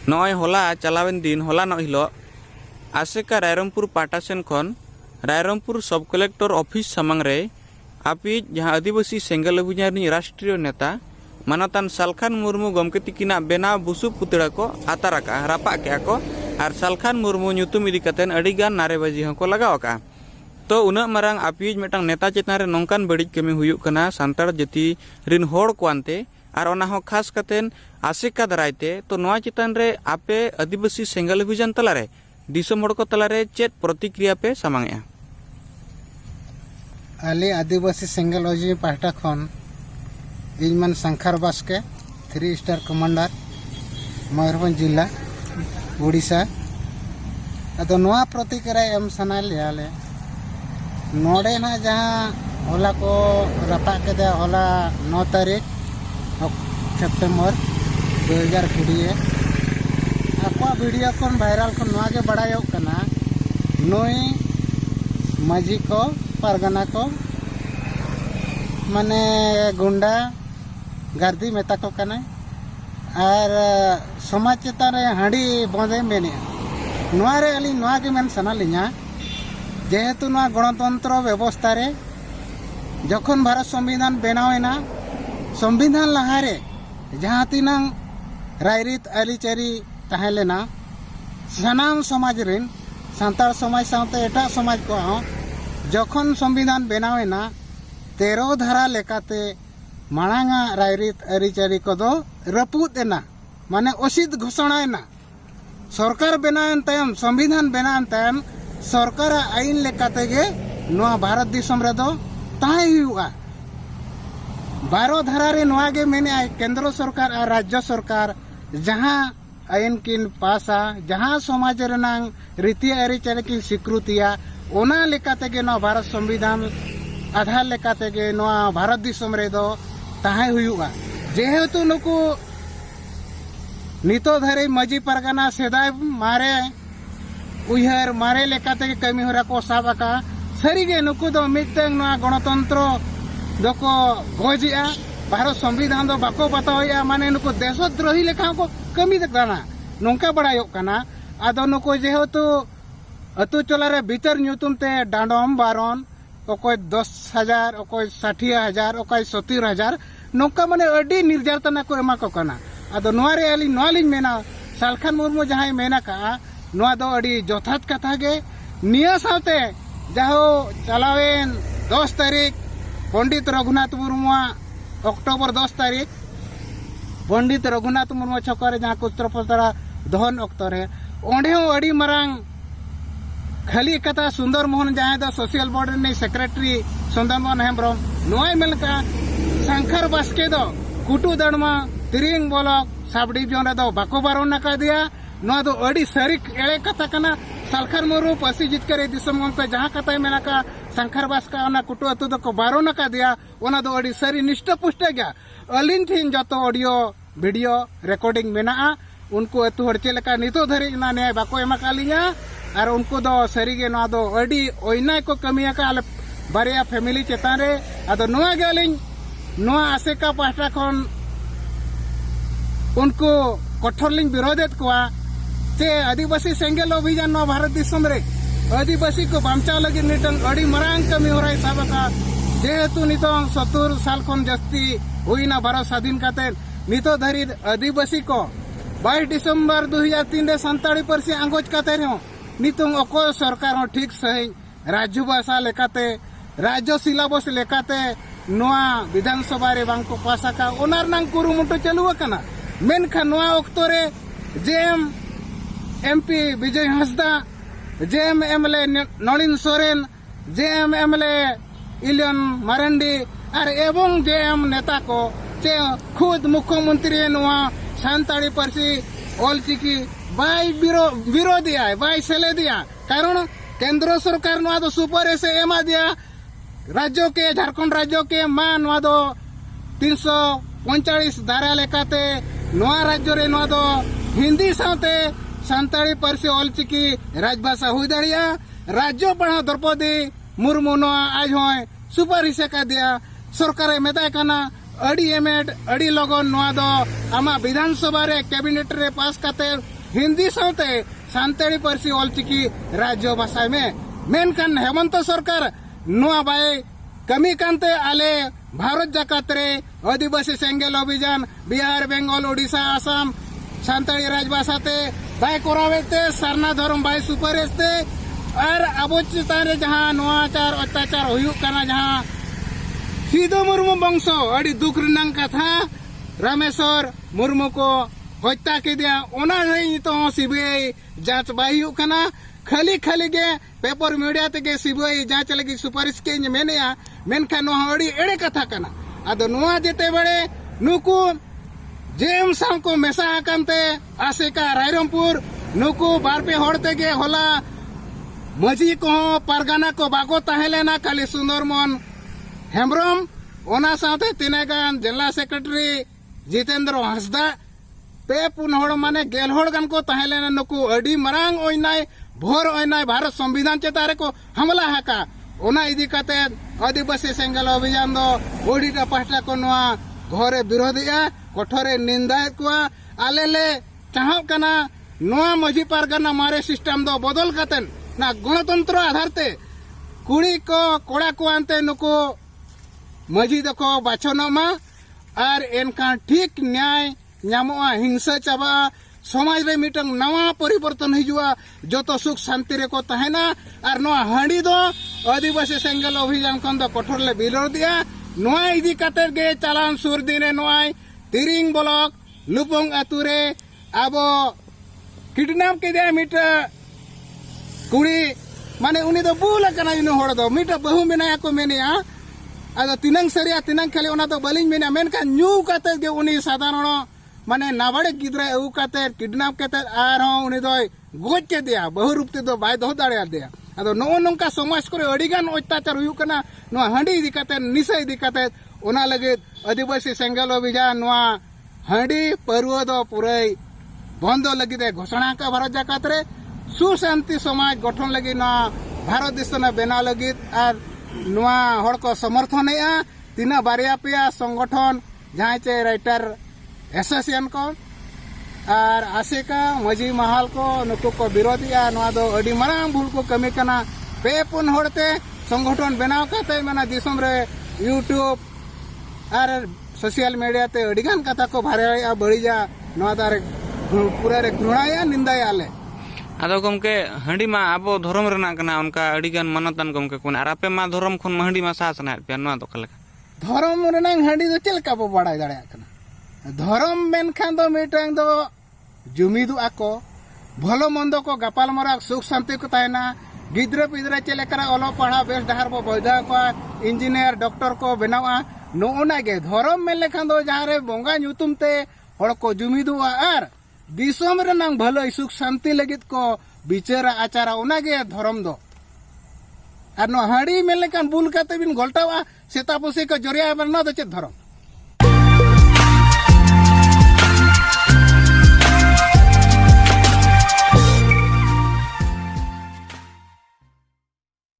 नॉय होला चलावेन दिन होला न हिलो आसेका रायरंगपुर पाटा सेन खन रायरंगपुर सब कलेक्टर ऑफिस सामंग रे आपिज जहां आदिवासी सेंगल अभियान राष्ट्रीय नेता मानतान सालखान मुर्मू गमके तिकिना बेनाव बुसु पुतड़ा को आताराका रापा के को और सालखान मुर्मू ᱧᱩᱛᱩᱢ इदी कतेन अडिगान नारेबाजी हको लगाव का तो उना मारांग आपिज मेटांग नेता चेतान रे नोंकान बड़िज कमी हुयुक कना सांतार जाति रिन होड़ कोआनते और ओना हो खास कतेन आसेका दरायते तो नोआ चेतान रे आपे आदिवासी सेंगल अभियान तलारे दिसम होड़ को तलारे चेत प्रतिक्रिया पे सामांगया आले आदिवासी सेंगल अभियान पाहटा खन इजमान शंकर बास्के 3 स्टार कमांडर मयूरभंज जिला ओडिशा अदो नोआ प्रतिक्रिया एम सना लियाले नोडे ना जहां होला को रपा के दे होला 9 तारीख सितंबर 2020 आपा वीडियो कोन वायरल को नोआ के बड़ायो कना नोई माजी को परगना को माने गुंडा गार्दी मेता को कना और समाज चेतान रे हांडी बंदे मेने नोआ रे अली नोआ के मेन सना लिया जेहेतु नोआ गणतंत्र व्यवस्था रे जखन भारत संविधान बनावेना संविधान लहारे जहां तीना रायरीत आलीचारी तहलेना सनाम समाज रिन सांतार समाज साथे एटा समाज को जखन संविधान बनावेना 13 धारा लेकाते मांगा रायरीत आलीचारी को दो रपुदेना माने असित घोषणाएना सरकार बनाएन तायम संविधान बनाएन तायम सरकार आईन लेकाते गे नोआ भारत दिसम रे दो ताई हुआ 12 धारा रे नोआ गे मेने केंद्र सरकार और राज्य सरकार जहां आईन किन पासा जहां समाज रेनांग रीति आरीचारी की स्वीकृतिया ओना लेकाते गे नोआ भारत संविधान आधार लेकाते गे नोआ भारत दिसम रे दो ताई हुआ जेहेतु नुकु नितो धरे मजी परगना सेदाय मारे उहर मारे लेकाते के कमी होरा को साबाका सरीगे नुकु दो मितेंग नोआ गणतंत्र दोको गोजिया भारत संविधान दो बाको बताओया माने नुकु देशद्रोही लेखा को कमी देखना नोंका बड़ायो कना आदो नुकु जेहेतु अतु चलारे भीतर ᱧᱩᱛᱩᱢ ते डांडम बारन ओकोय 10,000 ओकोय 60,000 ओकोय 70,000 नोंका माने अडी निर्यातना को एमा को कना आदो नोआरे अली नोआलिन मेना सालखान मुर्मू जहां मेना का नोआ दो अडी जोथात कथा गे निया साथे जाहो चलावेन 10 तारीख पंडित रघुनाथ मुर्मू अक्टोबर 10 तारीख पंडित रघुनाथ मुर्मू छकरे जहां कुत्रपतरा दहन अक्तरे ओंडे अडी मरांग खाली कथा सुंदर मोहन जहां दो सोशल बोर्ड ने सेक्रेटरी सुंदर मोहन हेम्ब्रम नोय मेलका शंकर बास्के दो कुटू दड़मा तिरिंग बोलक सब डिवीजन दो बाको बारोन नका दिया नो दो अडी सरी एड़े कथा कना सालखान मुर्मू पसी जित करे दिसम गंते जहां कथा मेना का शंकर बास्का ओना कुटू अतु दो को बारो नका दिया ओना दो अडी सरी निष्ठ पुष्ट गया अलिन थिन जतो ऑडियो वीडियो रिकॉर्डिंग मेना उनको अतु हर चेलका नितो धरी ना ने बाको एमा कालिया और उनको दो सरीगे नो दो अडी ओइना को कमिया का बारिया फैमिली चेतान रे आदो नोआ गेलिन नोआ आसेका पाहटा खन उनको कठोर लिंग विरोधित कुआ चे आदिवासी सेंगल अभियान नो भारत दिसम रे आदिवासी को बामचा लगी निटन अडी मरांग कमी हो रही साबका जेहेतु नितों 70 साल खन जस्ती हुईना भारत स्वाधीन काते नितो धरी आदिवासी को 22 दिसंबर 2003 रे संताड़ी परसी आंगोज काते रे नितों अको सरकार ठीक सही राज्य भाषा लेकाते राज्य सिलेबस लेकाते नोआ विधानसभा रे बांको पासा का ओनार नांग कुरुमुटो चलुआ कना मेनखा नोआ ओक्तोरे JM MP Vijay Hansda JM MLA Nalin Soren JM MLA इलियन मारंडी और एवं जेएम नेता को चे खुद मुख्यमंत्री नोआ सांताड़ी परसी ऑलचिकी बाई विरोधी है बाई सेले दिया कारण केंद्र सरकार नोआ दो सुपर से एमा दिया राज्यों के झारखंड राज्यों के मान नोआ दो 345 धारा लेकाते नोआ राज्य रे नोआ दो हिंदी साथे सांताड़ी परसी ऑलचिकी राजभाषा हुई दाड़िया राज्य पढ़ा द्रौपदी मुर्मू नोआ आज होय सुपर हिस्से का दिया सरकार मेता कना अड़ी एमेट अड़ी लगन नोआ दो आमा विधानसभा रे कैबिनेट रे पास काते हिंदी साथे सानताड़ी पारसी ऑलचिकी राज्य भाषा में मेनखान हेमंत सरकार नुआ बाय कमी कांते आले भारत जाकात रे आदिवासी सेंगेल अभियान बिहार बेंगल ओडिशा आसाम सानताड़ी राजभाषा ते बाय कोरावेते सरना धर्म बाय सुपारिशते और अबो चितान रे जहां नुआचार अत्याचार हुयुक काना जहां सिधो मुर्मू वंशो अड़ी दुख रनांग कथा रामेश्वर मुर्मू को हत्या के दिया ओना नहीं तो सीबीआई जांच बाई हुयुक काना खाली खाली के पेपर मीडिया ते सीबीआई जांच लगी सुपारिश के मेनेया मेनखा नो अड़ी एड़े कथा काना आदो नुआ जेते बड़े नुकु जेम सां को मेसा कांते आसेका रायरंगपुर नुकु बारपे होड़ते के होला मजी को पारगाना को बागो ताहेलेना खाली सुंदरमोहन हेम्ब्रम ओना साथे तिनेगान जिला सेक्रेटरी जितेंद्र हंसदा पे पुन होड़ माने गेल होड़ गान को ताहेलेना नुकु अडी मरांग ओइनाय भोर ओइनाय भारत संविधान चेतारे को हमला हाका ओना इदी काते आदिवासी सेंगल अभियान दो ओडिटा पाहटा को नुआ घरे विरोधिया कठोरे निंदा कुआ आलेले चाहब कना नुआ मजी पारगाना मारे सिस्टम दो बदल कातेन ना गणतंत्र आधार ते कुड़ी को कोड़ा को आनते नुको मजी दको बाछोनमा और एनका ठीक न्याय ᱧᱟᱢᱚᱜᱼᱟ हिंसा चाबा समाज रे मिटंग नवा परिवर्तन हिजुआ जो तो सुख शांति रे को तहना और नवा हांडी दो आदिवासी सेंगल अभियान खन दो कठोर ले बिरोध दिया नवा इदी काते गे चालान सुर दिन रे नवा तिरिंग ब्लॉक लुपुंग अतुरे आबो किडनैप के दे मिट कुड़ी माने उनी दो बुला कना इनो होड़ दो मिट बहु मेना को मेनिया आदो तिनंग सरिया तिनंग खाली ओना तो बलिंग मेना मेनका न्यू काते गे उनी साधारण माने नाबाड़े गिद्रा एउ काते किडनैप काते आरो उनी दो गोज के दिया बहु रूप ते दो बाय दो दाड़े दिया आदो नो नंका समाज करे अडिगान अत्याचार हुयु कना नो हांडी इदी काते निसा इदी काते ओना लगे आदिवासी सेंगल अभियान नो हांडी परवा दो पुरै बंद लगी दे घोषणा का भारत जाकात रे सुशांति समाज गठन लगी ना भारत देश ना बेना लगी और नुआ हड़ को समर्थन है तीना बारिया पेया संगठन जहाँ चे राइटर एसोसिएशन को और आशिका मजी महल को नुकु को विरोधिया नुआ दो अडी मरांग भूल को कमी कना पे पुन होड़ते संगठन बनाव काते मना दिसम रे यूट्यूब और सोशल मीडिया ते अडीगान कथा को भारे बड़ीजा नुआ दारे पूरा रे घृणाया निंदाया ले आदो गमके हांडी मा आबो धर्म रेना कना उनका अडिगान मनतन गमके कोन आर आपे मा धर्म खन हांडी मा सासना पे नुआ तो कलका धर्म रेना हांडी दो चलका बो बड़ाय दाड़े कना धर्म मेनखान दो मिटांग दो जुमिदु आको भलो मंदो को गपाल मरा सुख शांति को तायना गिद्रा पिद्रा चले करा ओलो पढ़ा बेस डहार बो बयदा को इंजीनियर डॉक्टर को बनावा नोना गे धर्म में लेखान दो जहां रे बोंगा ᱧᱩᱛᱩᱢ ते हड़ को जुमिदु आर दिसोम रेनांग भलो सुख शांति लगित को बिचारा आचारा उनागे धर्म दो और नो हाड़ी में लेखान बुल काते बिन घोलटावा सेता पुसी को जरिया बरना दो चे धर्म